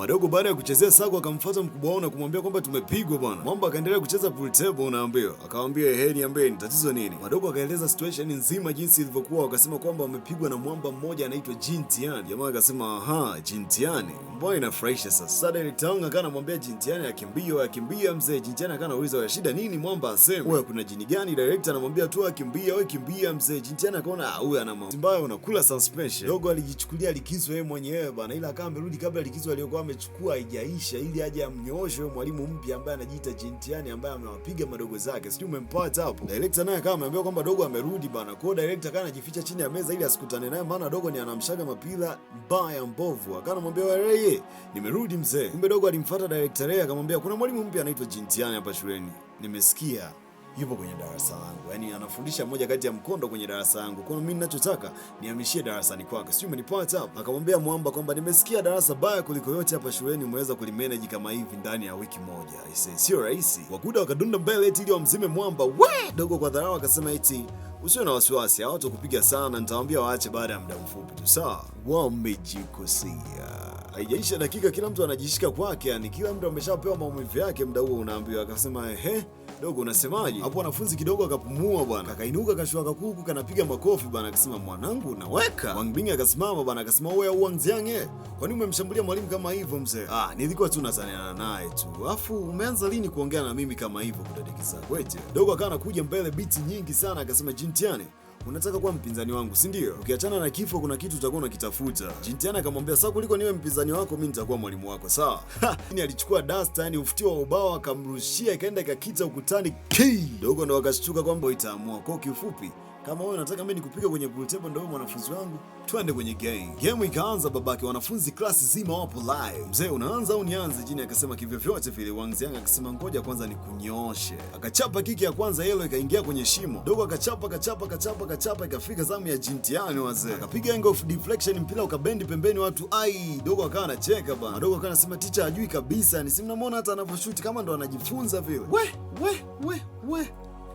Madogo baada ya kuchezea sako akamfuata mkubwa wao na kumwambia kwamba tumepigwa bwana. Mwamba akaendelea kucheza pool table unaambiwa. Akamwambia ehe, niambieni tatizo nini? Madogo akaeleza situation nzima jinsi ilivyokuwa, wakasema kwamba wamepigwa na mwamba mmoja anaitwa Jintian. Jamaa akasema aha, Jintian. Mbona inafurahisha sasa. Sasa director wangu akawa anamwambia Jintian akimbia mzee. Jintian akawa anauliza wewe shida nini mwamba aseme. Wewe kuna jini gani? Director anamwambia tu akimbia, wewe kimbia mzee. Jintian akaona huyu ana mambo mbaya, unakula suspension. Dogo alijichukulia likizo yeye mwenyewe bana, ila akawa amerudi kabla likizo aliyokuwa amechukua haijaisha ili aje amnyooshe mwalimu mpya ambaye anajiita Jintian ambaye amewapiga madogo zake. Sijui umempata hapo. Director naye akawa ameambia kwamba dogo amerudi bana. Kwa hiyo director akawa anajificha chini ya meza ili asikutane naye, maana dogo ni anamshaga mapira mbaya mbovu. Akawa anamwambia wewe, nimerudi mzee. Kumbe dogo alimfuata director Ray akamwambia kuna mwalimu mpya anaitwa Jintian hapa shuleni. Nimesikia yupo kwenye darasa langu. Yaani anafundisha moja kati ya mkondo kwenye darasa langu. Kwa mimi ninachotaka nihamishie darasani kwake. Sio umenipata hapo? Akamwambia mwamba kwamba nimesikia darasa baya kuliko yote hapa shuleni umeweza kulimanage kama hivi ndani ya wiki moja. Aisee, sio rahisi. Wakuda wakadunda mbele eti ili wamzime mwamba. Dogo kwa dharau akasema eti usiwe na wasiwasi, hawatakupiga sana, nitawaambia waache baada ya muda mfupi tu. Sawa, wamejikosea. Haijaisha dakika kila mtu anajishika kwake, yani kila mtu ameshapewa maumivu yake muda huo unaambiwa. Akasema ehe, dogo unasemaje? Hapo wanafunzi kidogo akapumua bwana. Kakainuka kashuka kuku kanapiga makofi bwana, akasema mwanangu unaweka. Wang Bing akasimama bwana, akasema wewe Wang Ziang, kwa nini umemshambulia mwalimu kama hivyo mzee? Nilikuwa tu nazaniana naye tu. Alafu umeanza lini kuongea na mimi kama hivyo kudadikisa kweje? Dogo akawa anakuja mbele biti nyingi sana, akasema Jintian, unataka kuwa mpinzani wangu si ndio? Ukiachana na kifo kuna kitu utakuwa unakitafuta. Jintian akamwambia sasa kuliko niwe mpinzani wako mimi nitakuwa mwalimu wako, sawa? Alichukua duster, yani ufutio wa ubao akamrushia ikaenda ikakita ukutani. Dogo ndo akashtuka kwamba itaamua. Kwa kifupi, kama wewe unataka mimi nikupiga kwenye pool table ndio mwanafunzi wangu, twende kwenye game. Game ikaanza babake, wanafunzi klasi zima wapo live. Mzee unaanza au nianze? Jini akasema kivyo vyote vile. Wang Ziang akasema ngoja kwanza nikunyooshe. Akachapa kiki ya kwanza yellow ikaingia kwenye shimo. Dogo akachapa ikafika zamu ya Jintian wazee. Akapiga angle of deflection, mpira ukabendi pembeni watu. Dogo akawa anacheka bana. Dogo akawa anasema teacher hajui kabisa. Ni si mnamuona hata anavyoshoot kama ndo anajifunza vile. We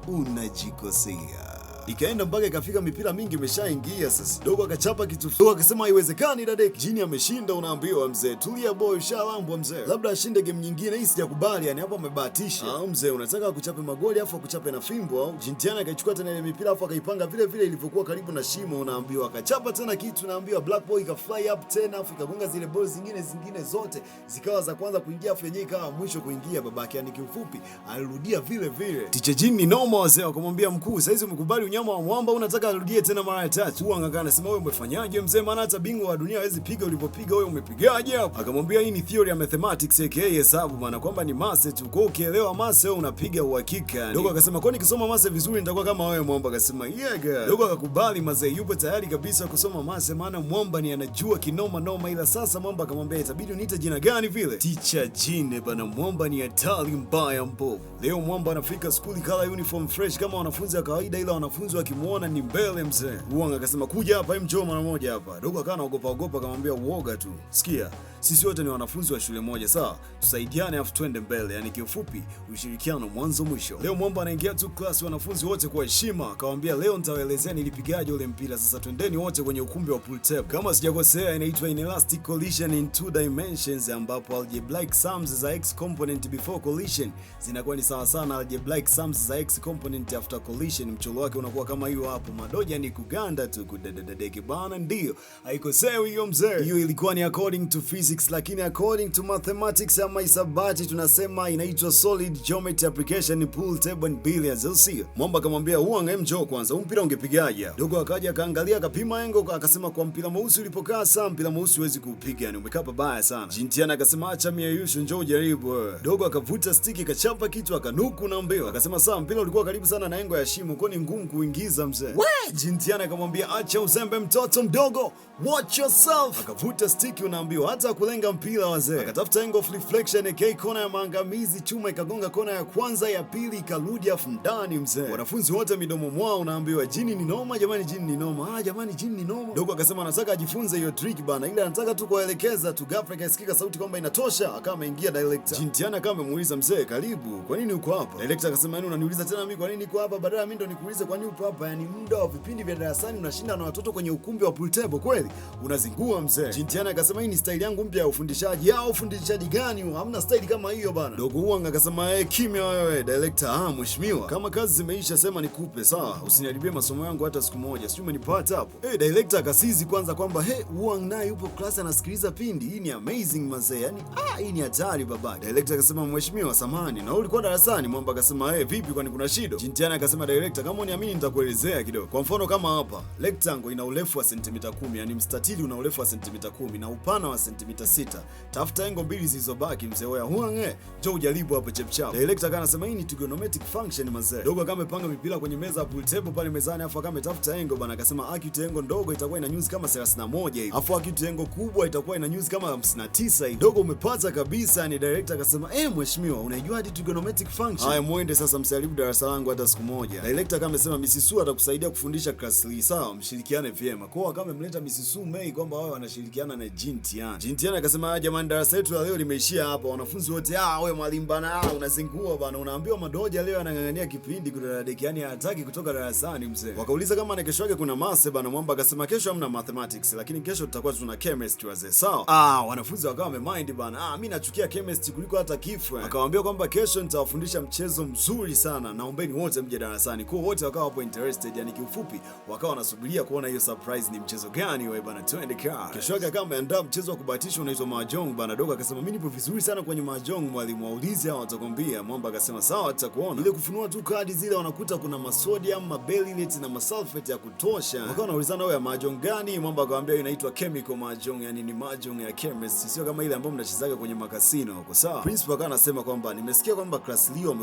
unajikosea. Ikaenda mpaka ikafika mipira mingi imeshaingia sasa. Dogo akachapa kitu. Dogo akasema haiwezekani dadek. Jini ameshinda unaambiwa mzee. Tulia boy, ushalambwa mzee. Labda ashinde game nyingine, hii sijakubali, yani hapo amebahatisha. Mzee unataka kuchape magoli afu akuchape na fimbo au? Jintian akaichukua tena ile mipira afu akaipanga vile vile ilivyokuwa karibu na shimo unaambiwa. Akachapa tena kitu unaambiwa, black boy ikafly up tena afu ikagonga zile balls zingine zote zikawa za kwanza kuingia afu yenyewe ikawa mwisho kuingia babake. Yani kiufupi alirudia vile vile. Teacher Jin ni noma wazee, akamwambia mkuu, sasa hizi umekubali wa mwamba unataka arudie tena mara ya tatu. Wanga anasema wewe umefanyaje mzee, maana hata bingwa wa dunia hawezi piga ulipopiga wewe, umepigaje hapo? Akamwambia hii ni theory ya mathematics aka hesabu maana kwamba ni masse tu, kwa ukielewa masse wewe unapiga uhakika. Dogo akasema kwa nikisoma masse vizuri nitakuwa kama wewe mwamba. Akasema yeah. Dogo akakubali mazee, yupo tayari kabisa kusoma masse maana mwamba ni anajua kinoma noma. Ila sasa mwamba akamwambia itabidi uniite jina gani vile? Teacher Jin bana, mwamba ni hatari mbaya mbovu. Leo mwamba anafika skuli kala uniform fresh kama wanafunzi wa kawaida, ila wanafunzi wakimuona ni mbele mzee. Wanga akasema kuja hapa, njoo mara moja hapa. Dogo akawa anaogopa akamwambia uoga tu. Sikia, sisi wote ni wanafunzi wa shule moja sawa? Tusaidiane afu twende mbele. Yani kiufupi ushirikiano mwanzo mwisho. Leo mwamba anaingia tu class wanafunzi wote kwa heshima. Akamwambia leo nitawaelezea nilipigaje ule mpira. Sasa twendeni wote kwenye ukumbi wa pool table. Kama sijakosea inaitwa inelastic collision in two dimensions, ambapo algebraic sums za x component before collision zinakuwa ni sawa sana algebraic sums za x component after collision. Mchoro wake unakuwa kama hiyo hapo. Madoja ni kuganda tu kudadadadeki bana, ndio haikosewi hiyo mzee. Hiyo ilikuwa ni according to physics, lakini according to mathematics ama hisabati tunasema inaitwa solid geometry application pool table and billiards. Mwamba akamwambia Wanga njoo kwanza, mpira ungepigaje? Dogo akaja akaangalia akapima engo akasema kwa mpira mweusi ulipokaa saa mpira mweusi huwezi kuupiga, yani umekaa pabaya sana. Jintian akasema acha mimi Yusho njoo jaribu. Dogo akavuta stick akachapa kitu akanuku na mbio. Akasema saa mpira ulikuwa karibu sana na engo ya shimo, kwa ni ngumu kuingiza mzee. Jintian akamwambia acha uzembe mtoto mdogo, watch yourself. Akavuta stick unaambiwa hata kulenga mpira wazee. Akatafuta angle of reflection aka kona ya maangamizi, chuma ikagonga kona ya kwanza ya pili ikarudi afu ndani mzee. Wanafunzi wote midomo mwao unaambiwa jini ni noma jamani, jini ni noma. Jamani jini ni noma. Dogo akasema anataka ajifunze hiyo trick bana, ila anataka tu kuelekeza tu. Ghafla ikasikika sauti kwamba inatosha, akawa ameingia director. Jintian akawa amemuuliza mzee karibu, kwa nini uko hapa? Director akasema unaniuliza tena mimi kwa nini niko hapa, badala mimi ndo nikuulize kwa nini upo hapa, yani muda wa vipindi vya darasani unashinda na watoto kwenye ukumbi wa pool table kweli? Unazingua mzee. Jintiana akasema hii ni style yangu mpya ya ufundishaji. Ufundishaji gani huo? Hamna style kama hiyo bana. Dogo Huang akasema kimya wewe director. Mheshimiwa, kama kazi zimeisha sema nikupe sawa, usiniharibie masomo yangu hata siku moja. Sijui umenipata hapo. Director akasizi kwanza kwamba Huang naye yupo class anasikiliza pindi. Hii ni amazing mazee. Yani hii ni hatari baba. Director akasema mheshimiwa samahani, na ulikuwa darasani? Mwamba akasema vipi kwani kuna shida? Jintiana akasema director, kama uniamini nitakuelezea kidogo. Kwa mfano kama hapa, rectangle ina urefu wa sentimita 10, yani mstatili una urefu wa sentimita 10 na upana wa sentimita 6. Tafuta engo mbili zilizobaki mzee. Oya Huang, njoo ujaribu hapo chepchap. Director akasema hii ni trigonometric function mazee. Dogo kama amepanga mipira kwenye meza ya pool table pale mezani, afu kama tafuta engo bana, akasema acute engo ndogo itakuwa ina nyuzi kama 31 hivi. Afu acute engo kubwa itakuwa ina nyuzi kama 59 hivi. Dogo umepata kabisa. Ni director akasema mheshimiwa, unaijua hadi trigonometric function? Haya muende sasa msiharibu darasa langu hata siku moja. Director kama amesema Mrs. Su atakusaidia kufundisha class 3 sawa, mshirikiane vyema. Kwa hiyo kama amemleta Mrs. Su Mei kwamba wao wanashirikiana na Jintiana. Jintiana akasema jamani, darasa letu la leo limeishia hapa. Wanafunzi wote wewe mwalimu bana, unazingua bana. Unaambiwa madoja leo anang'ang'ania kipindi kuna deki, yani hataki kutoka darasani mzee. Wakauliza kama na kesho yake kuna math bana. Mwamba akasema kesho hamna mathematics, lakini kesho tutakuwa tuna chemistry wazee sawa. Wanafunzi wakawa wamemind bana. Mimi nachukia chemistry kuliko hata kifo. Akawaambia kwamba kesho nitawafundisha mchezo mzuri sana, naombeni wote mje darasani. Kwa wote wakawa hapo interested, yani kiufupi wakawa wanasubiria kuona hiyo surprise ni mchezo gani wewe bana. Twende car. Kesho yake kama ameandaa mchezo wa kubahatisha unaitwa mahjong bana. Dogo akasema mimi nipo vizuri sana kwenye mahjong mwalimu, waulize hao watakwambia. Mwamba akasema sawa tutakuona. Ile kufunua tu kadi zile wanakuta kuna masodium, mabelylate na masulfate ya kutosha. Wakawa wanaulizana wewe mahjong gani? Mwamba akamwambia inaitwa chemical mahjong, yani ni mahjong ya chemistry, sio kama ile ambayo mnachezaga kwenye makasino huko sawa. Principal akawa anasema kwamba nimesikia kwamba class Leo